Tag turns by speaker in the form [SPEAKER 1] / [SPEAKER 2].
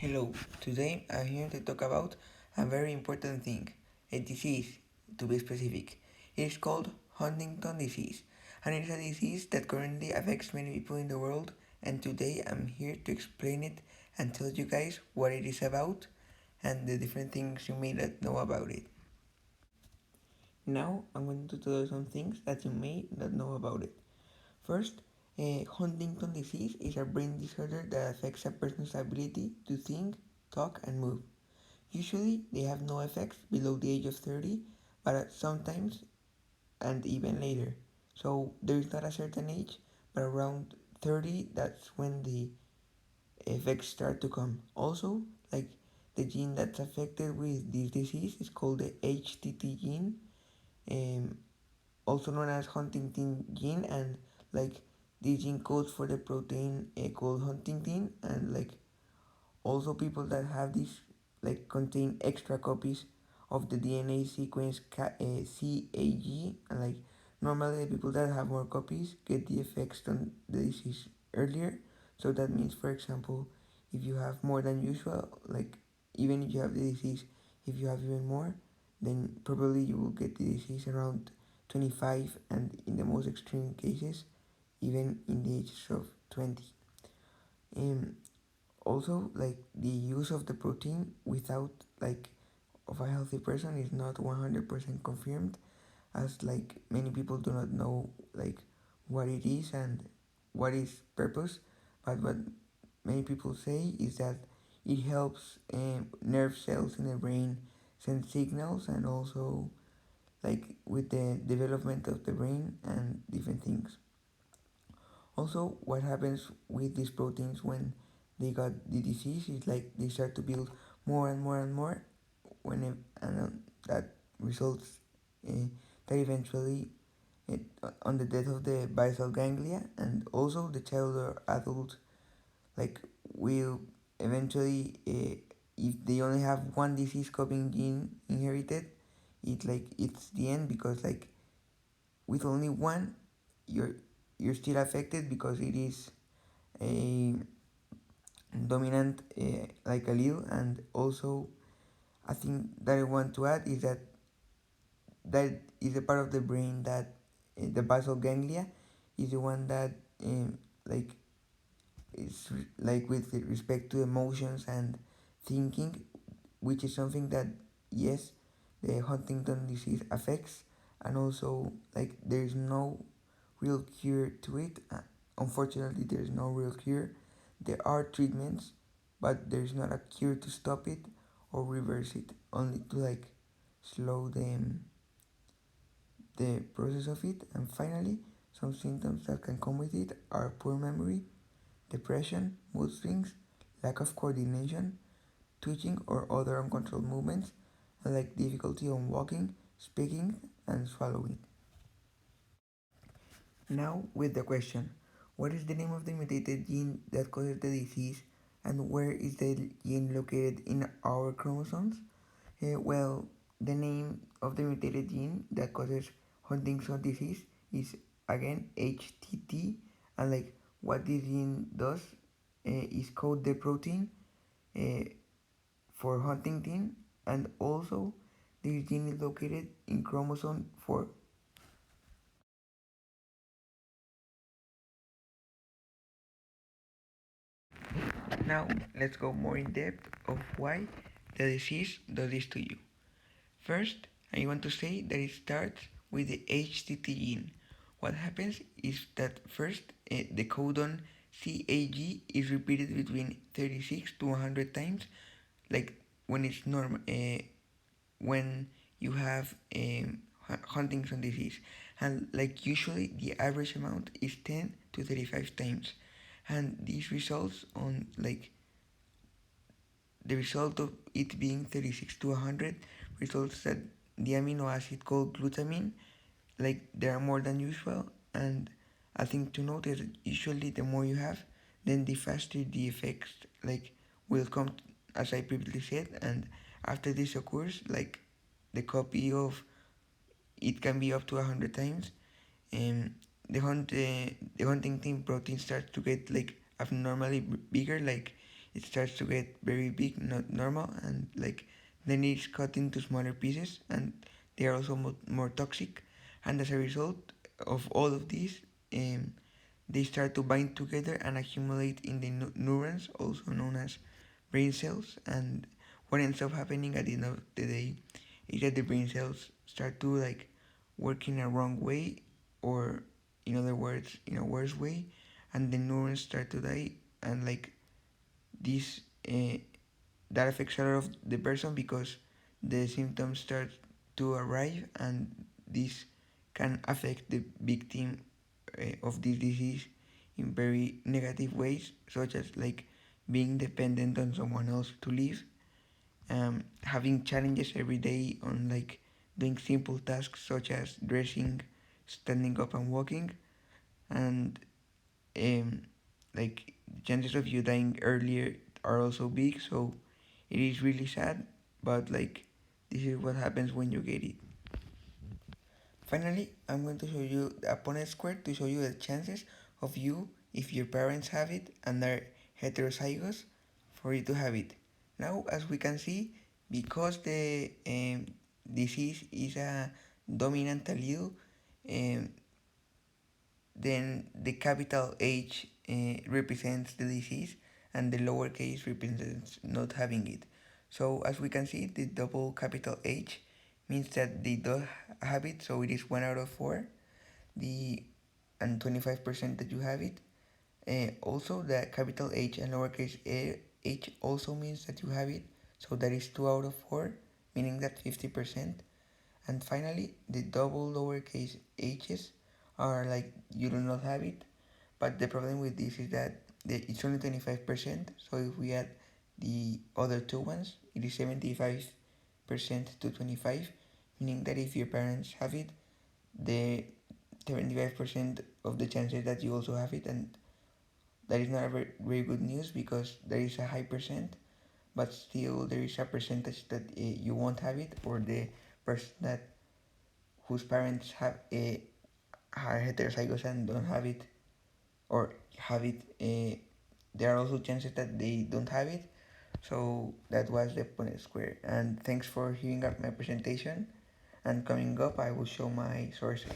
[SPEAKER 1] Hello, today I'm here to talk about a very important thing, a disease to be specific. It is called Huntington disease, and it is a disease that currently affects many people in the world, and today I'm here to explain it and tell you guys what it is about and the different things you may not know about it. Now I'm going to tell you some things that you may not know about it. First, Huntington disease is a brain disorder that affects a person's ability to think, talk, and move. Usually, they have no effects below the age of 30, but sometimes and even later. So, there is not a certain age, but around 30, that's when the effects start to come. Also, like the gene that's affected with this disease is called the HTT gene, um, also known as Huntington gene, and like this gene codes for the protein called Huntington, and like also people that have this like contain extra copies of the DNA sequence CAG, and like normally the people that have more copies get the effects on the disease earlier. So that means, for example, if you have more than usual, like even if you have the disease, if you have even more, then probably you will get the disease around 25, and in the most extreme cases, even in the ages of 20. Um, Also, like the use of the protein without like of a healthy person is not 100% confirmed, as like many people do not know like what it is and what its purpose. But what many people say is that it helps nerve cells in the brain send signals, and also like with the development of the brain and different things. Also, what happens with these proteins when they got the disease is like they start to build more and more and more when that results uh, that eventually it, on the death of the basal ganglia, and also the child or adult like will eventually if they only have one disease causing gene inherited, it's the end, because like with only one you're you're still affected because it is a dominant like allele. And also I think that I want to add is that that is a part of the brain that the basal ganglia is the one that like is like with respect to emotions and thinking, which is something that yes, the Huntington disease affects. And also like there is no real cure to it. Unfortunately, there is no real cure. There are treatments, but there is not a cure to stop it or reverse it, only to like slow the process of it. And finally, some symptoms that can come with it are poor memory, depression, mood swings, lack of coordination, twitching or other uncontrolled movements, and like difficulty on walking, speaking, and swallowing. Now, with the question, what is the name of the mutated gene that causes the disease, and where is the gene located in our chromosomes? Well, the name of the mutated gene that causes Huntington disease is again HTT, and like what this gene does is code the protein uh, for Huntington, and also this gene is located in chromosome 4. Now let's go more in depth of why the disease does this to you. First, I want to say that it starts with the HTT gene. What happens is that first the codon CAG is repeated between 36 to 100 times, like when it's normal, when you have Huntington disease, and like usually the average amount is 10 to 35 times, and this results on like the result of it being 36 to 100 results that the amino acid called glutamine, like there are more than usual. And I think to note is that usually the more you have, then the faster the effects like will come, as I previously said. And after this occurs, like the copy of it can be up to 100 times, and the Huntington protein starts to get like abnormally bigger. Like it starts to get very big, not normal, and like then it's cut into smaller pieces, and they are also more toxic. And as a result of all of these, um, they start to bind together and accumulate in the neurons, also known as brain cells. And what ends up happening at the end of the day is that the brain cells start to like work in a wrong way, or in other words, in a worse way, and the neurons start to die. And like this, that affects a lot of the person because the symptoms start to arrive, and this can affect the victim of this disease in very negative ways, such as like being dependent on someone else to live, having challenges every day on like doing simple tasks such as dressing, standing up and walking, and um, like chances of you dying earlier are also big. So it is really sad, but like this is what happens when you get it. Finally, I'm going to show you the Punnett square to show you the chances of you, if your parents have it and are heterozygous, for you to have it. Now, as we can see, because the disease is a dominant allele, um, then the capital H represents the disease and the lowercase represents not having it. So as we can see, the double capital H means that they don't have it, so it is 1 out of 4. The and 25% that you have it. Also, the capital H and lowercase h also means that you have it, so that is 2 out of 4, meaning that 50%. And finally, the double lowercase h's are like you do not have it, but the problem with this is that it's only 25%. So if we add the other two ones, it is 75% to 25, meaning that if your parents have it, the 75% of the chances that you also have it, and that is not a very good news because there is a high percent, but still there is a percentage that you won't have it, or the person that whose parents have are heterozygous and don't have it, or have it, there are also chances that they don't have it. So that was the Punnett square, and thanks for hearing up my presentation. And coming up, I will show my sources.